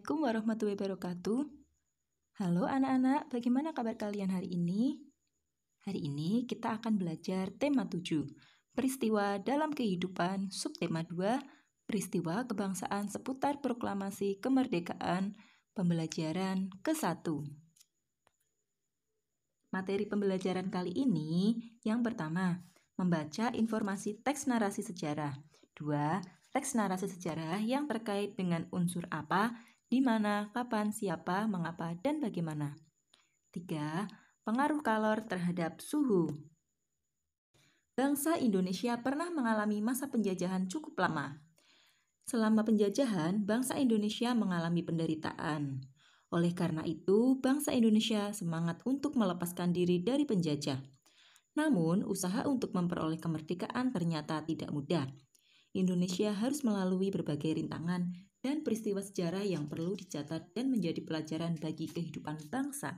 Assalamualaikum warahmatullahi wabarakatuh. Halo anak-anak, bagaimana kabar kalian hari ini? Hari ini kita akan belajar tema 7, peristiwa dalam kehidupan, subtema 2, peristiwa kebangsaan seputar proklamasi kemerdekaan, pembelajaran ke-1. Materi pembelajaran kali ini, yang pertama, membaca informasi teks narasi sejarah. 2. Teks narasi sejarah yang terkait dengan unsur apa, di mana, kapan, siapa, mengapa, dan bagaimana. 3. Pengaruh kalor terhadap suhu. Bangsa Indonesia pernah mengalami masa penjajahan cukup lama. Selama penjajahan, bangsa Indonesia mengalami penderitaan. Oleh karena itu, bangsa Indonesia semangat untuk melepaskan diri dari penjajah. Namun, usaha untuk memperoleh kemerdekaan ternyata tidak mudah. Indonesia harus melalui berbagai rintangan dan peristiwa sejarah yang perlu dicatat dan menjadi pelajaran bagi kehidupan bangsa.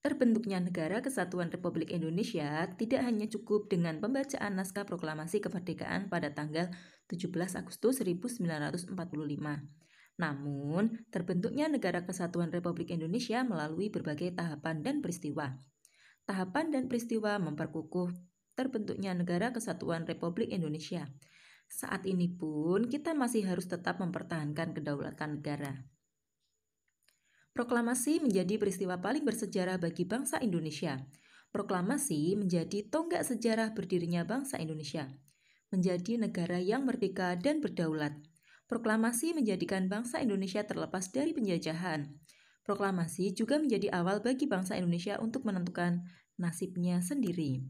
Terbentuknya Negara Kesatuan Republik Indonesia tidak hanya cukup dengan pembacaan naskah proklamasi kemerdekaan pada tanggal 17 Agustus 1945. Namun, terbentuknya Negara Kesatuan Republik Indonesia melalui berbagai tahapan dan peristiwa. Tahapan dan peristiwa memperkukuh terbentuknya Negara Kesatuan Republik Indonesia. Saat ini pun kita masih harus tetap mempertahankan kedaulatan negara. Proklamasi menjadi peristiwa paling bersejarah bagi bangsa Indonesia. Proklamasi menjadi tonggak sejarah berdirinya bangsa Indonesia, menjadi negara yang merdeka dan berdaulat. Proklamasi menjadikan bangsa Indonesia terlepas dari penjajahan. Proklamasi juga menjadi awal bagi bangsa Indonesia untuk menentukan nasibnya sendiri.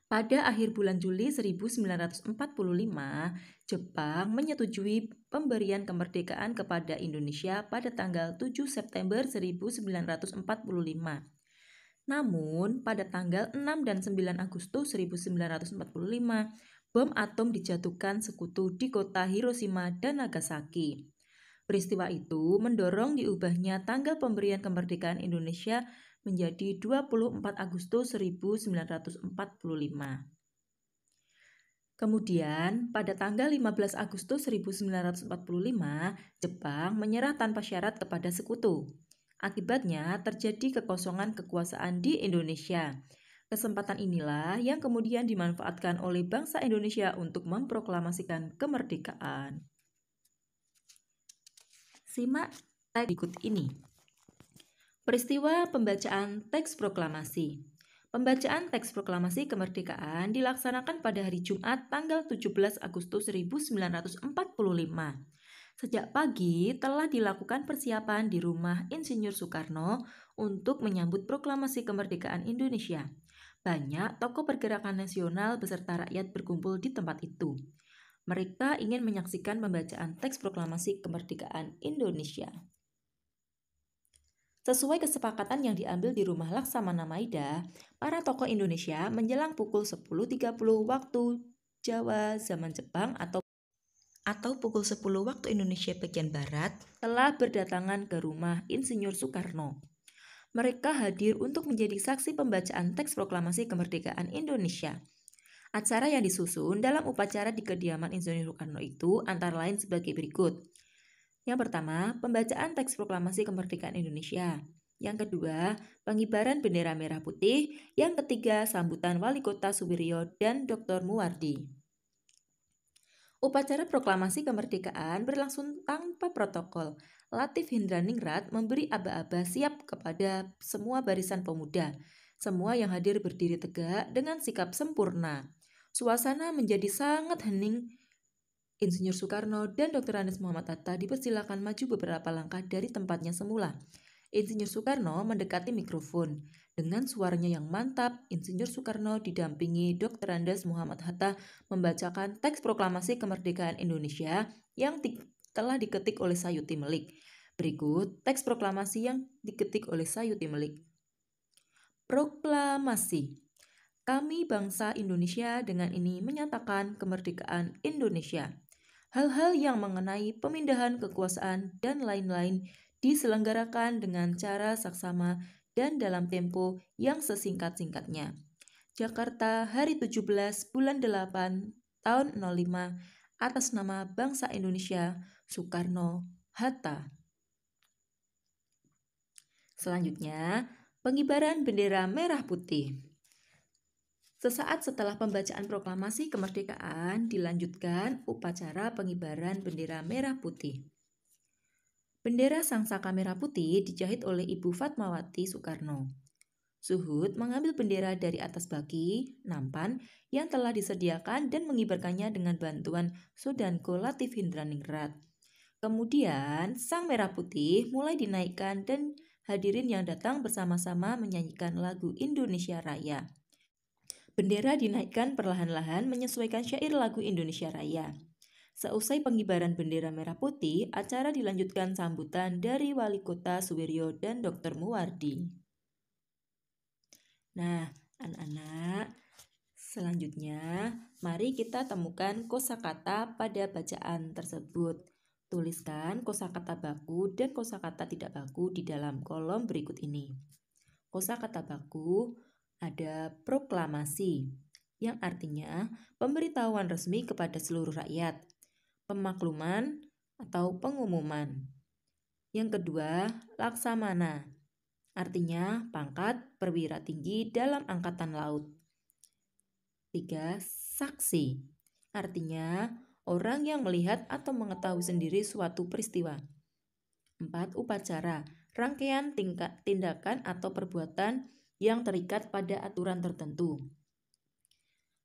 Pada akhir bulan Juli 1945, Jepang menyetujui pemberian kemerdekaan kepada Indonesia pada tanggal 7 September 1945. Namun, pada tanggal 6 dan 9 Agustus 1945, bom atom dijatuhkan sekutu di kota Hiroshima dan Nagasaki. Peristiwa itu mendorong diubahnya tanggal pemberian kemerdekaan Indonesia menjadi 24 Agustus 1945. Kemudian, pada tanggal 15 Agustus 1945, Jepang menyerah tanpa syarat kepada sekutu. Akibatnya, terjadi kekosongan kekuasaan di Indonesia. Kesempatan inilah yang kemudian dimanfaatkan oleh bangsa Indonesia untuk memproklamasikan kemerdekaan. Simak teks berikut ini. Peristiwa pembacaan teks proklamasi. Pembacaan teks proklamasi kemerdekaan dilaksanakan pada hari Jumat tanggal 17 Agustus 1945. Sejak pagi telah dilakukan persiapan di rumah Insinyur Soekarno untuk menyambut proklamasi kemerdekaan Indonesia. Banyak tokoh pergerakan nasional beserta rakyat berkumpul di tempat itu. Mereka ingin menyaksikan pembacaan teks proklamasi kemerdekaan Indonesia. Sesuai kesepakatan yang diambil di rumah Laksamana Maida, para tokoh Indonesia menjelang pukul 10.30 waktu Jawa zaman Jepang atau pukul 10 waktu Indonesia bagian Barat telah berdatangan ke rumah Insinyur Soekarno. Mereka hadir untuk menjadi saksi pembacaan teks proklamasi kemerdekaan Indonesia. Acara yang disusun dalam upacara di kediaman Insinyur Soekarno itu antara lain sebagai berikut. Yang pertama, pembacaan teks proklamasi kemerdekaan Indonesia. Yang kedua, pengibaran bendera merah putih. Yang ketiga, sambutan Wali Kota Suwiryo dan Dr. Muwardi. Upacara proklamasi kemerdekaan berlangsung tanpa protokol. Latif Hindraningrat memberi aba-aba siap kepada semua barisan pemuda. Semua yang hadir berdiri tegak dengan sikap sempurna. Suasana menjadi sangat hening. Insinyur Soekarno dan Dr. Andes Muhammad Hatta dipersilakan maju beberapa langkah dari tempatnya semula. Insinyur Soekarno mendekati mikrofon. Dengan suaranya yang mantap, Insinyur Soekarno didampingi Dr. Andes Muhammad Hatta membacakan teks proklamasi kemerdekaan Indonesia yang telah diketik oleh Sayuti Melik. Berikut teks proklamasi yang diketik oleh Sayuti Melik. Proklamasi. Kami bangsa Indonesia dengan ini menyatakan kemerdekaan Indonesia. Hal-hal yang mengenai pemindahan kekuasaan dan lain-lain diselenggarakan dengan cara saksama dan dalam tempo yang sesingkat-singkatnya. Jakarta, hari 17 bulan 8 tahun 05 atas nama bangsa Indonesia Soekarno-Hatta. Selanjutnya, pengibaran bendera merah putih. Sesaat setelah pembacaan proklamasi kemerdekaan, dilanjutkan upacara pengibaran bendera merah putih. Bendera Sang Saka Merah Putih dijahit oleh Ibu Fatmawati Soekarno. Suhud mengambil bendera dari atas baki, nampan, yang telah disediakan dan mengibarkannya dengan bantuan Sodanko Latif Hindraningrat. Kemudian, Sang Merah Putih mulai dinaikkan dan hadirin yang datang bersama-sama menyanyikan lagu Indonesia Raya. Bendera dinaikkan perlahan-lahan menyesuaikan syair lagu Indonesia Raya. Seusai pengibaran bendera merah putih, acara dilanjutkan sambutan dari Wali Kota Suwiryo dan Dr. Muwardi. Nah, anak-anak, selanjutnya mari kita temukan kosakata pada bacaan tersebut. Tuliskan kosakata baku dan kosakata tidak baku di dalam kolom berikut ini. Kosakata baku ada proklamasi, yang artinya pemberitahuan resmi kepada seluruh rakyat, pemakluman atau pengumuman. Yang kedua, laksamana, artinya pangkat perwira tinggi dalam angkatan laut. 3. Saksi, artinya orang yang melihat atau mengetahui sendiri suatu peristiwa. 4. Upacara, rangkaian tindakan atau perbuatan yang terikat pada aturan tertentu.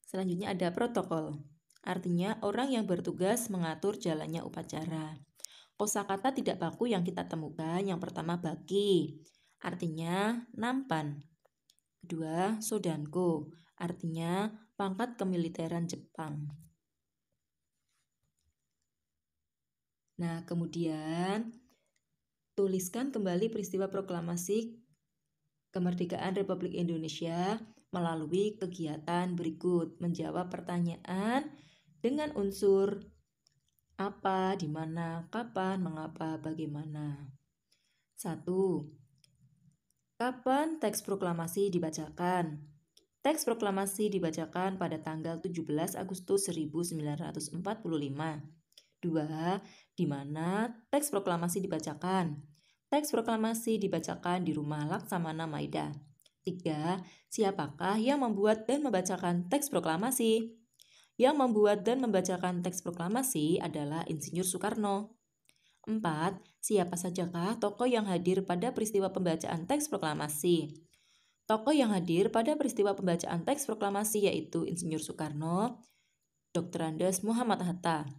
Selanjutnya ada protokol, artinya orang yang bertugas mengatur jalannya upacara. Kosakata tidak baku yang kita temukan, yang pertama baki, artinya nampan. Kedua, sodanko, artinya pangkat kemiliteran Jepang. Nah, kemudian tuliskan kembali peristiwa proklamasi kemerdekaan Republik Indonesia melalui kegiatan berikut. Menjawab pertanyaan dengan unsur apa, di mana, kapan, mengapa, bagaimana. 1. Kapan teks proklamasi dibacakan? Teks proklamasi dibacakan pada tanggal 17 Agustus 1945. 2. Di mana teks proklamasi dibacakan? Teks proklamasi dibacakan di Rumah Laksamana Maida. 3. Siapakah yang membuat dan membacakan teks proklamasi? Yang membuat dan membacakan teks proklamasi adalah Insinyur Soekarno. 4. Siapa sajakah tokoh yang hadir pada peristiwa pembacaan teks proklamasi? Tokoh yang hadir pada peristiwa pembacaan teks proklamasi yaitu Insinyur Soekarno, Dr. Andes Muhammad Hatta.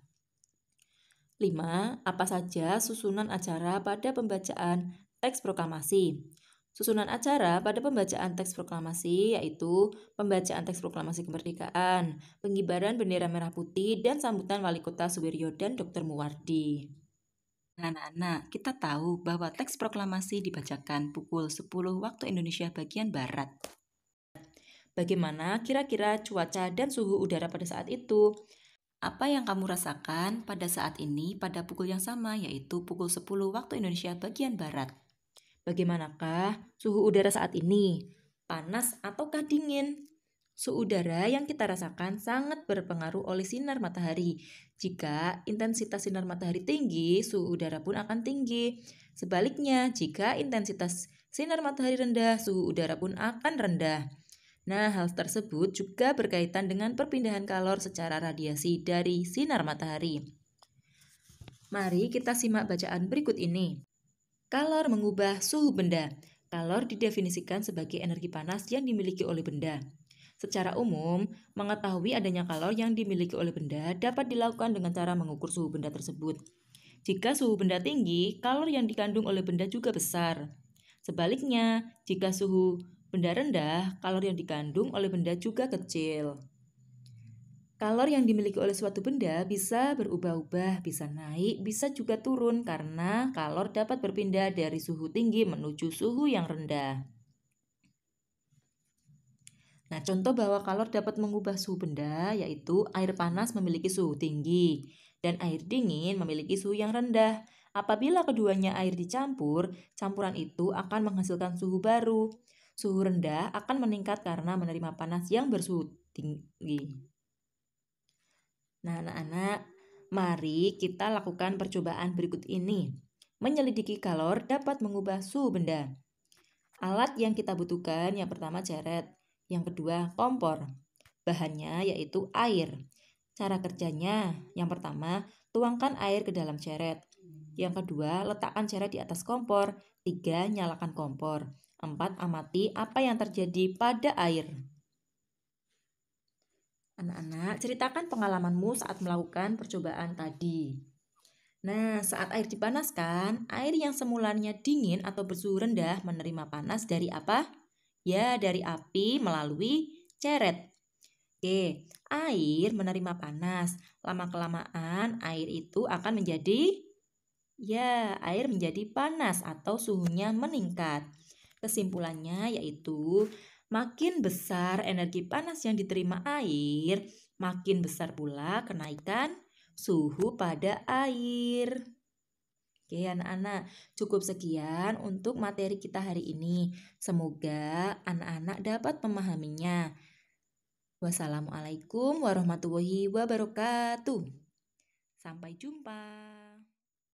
5. Apa saja susunan acara pada pembacaan teks proklamasi? Susunan acara pada pembacaan teks proklamasi yaitu pembacaan teks proklamasi kemerdekaan, pengibaran bendera merah putih, dan sambutan Wali Kota Suwiryo dan Dr. Muwardi. Anak-anak, kita tahu bahwa teks proklamasi dibacakan pukul 10 waktu Indonesia bagian Barat. Bagaimana kira-kira cuaca dan suhu udara pada saat itu? Apa yang kamu rasakan pada saat ini pada pukul yang sama, yaitu pukul 10 waktu Indonesia bagian Barat? Bagaimanakah suhu udara saat ini? Panas ataukah dingin? Suhu udara yang kita rasakan sangat berpengaruh oleh sinar matahari. Jika intensitas sinar matahari tinggi, suhu udara pun akan tinggi. Sebaliknya, jika intensitas sinar matahari rendah, suhu udara pun akan rendah. Nah, hal tersebut juga berkaitan dengan perpindahan kalor secara radiasi dari sinar matahari. Mari kita simak bacaan berikut ini. Kalor mengubah suhu benda. Kalor didefinisikan sebagai energi panas yang dimiliki oleh benda. Secara umum, mengetahui adanya kalor yang dimiliki oleh benda dapat dilakukan dengan cara mengukur suhu benda tersebut. Jika suhu benda tinggi, kalor yang dikandung oleh benda juga besar. Sebaliknya, jika suhu benda rendah, kalor yang dikandung oleh benda juga kecil. Kalor yang dimiliki oleh suatu benda bisa berubah-ubah, bisa naik, bisa juga turun karena kalor dapat berpindah dari suhu tinggi menuju suhu yang rendah. Nah, contoh bahwa kalor dapat mengubah suhu benda yaitu air panas memiliki suhu tinggi dan air dingin memiliki suhu yang rendah. Apabila keduanya air dicampur, campuran itu akan menghasilkan suhu baru. Suhu rendah akan meningkat karena menerima panas yang bersuhu tinggi. Nah, anak-anak, Mari kita lakukan percobaan berikut ini. Menyelidiki galon dapat mengubah suhu benda. Alat yang kita butuhkan yang pertama ceret, yang kedua kompor. Bahannya yaitu air. Cara kerjanya, yang pertama tuangkan air ke dalam ceret. Yang kedua letakkan ceret di atas kompor. 3. Nyalakan kompor. 4. Amati apa yang terjadi pada air. Anak-anak, ceritakan pengalamanmu saat melakukan percobaan tadi. Nah, saat air dipanaskan, air yang semulanya dingin atau bersuhu rendah menerima panas dari apa? Ya, dari api melalui ceret. Oke, air menerima panas. Lama-kelamaan air itu akan menjadi air menjadi panas atau suhunya meningkat. Kesimpulannya yaitu makin besar energi panas yang diterima air, makin besar pula kenaikan suhu pada air. Oke anak-anak, cukup sekian untuk materi kita hari ini. Semoga anak-anak dapat memahaminya. Wassalamualaikum warahmatullahi wabarakatuh. Sampai jumpa.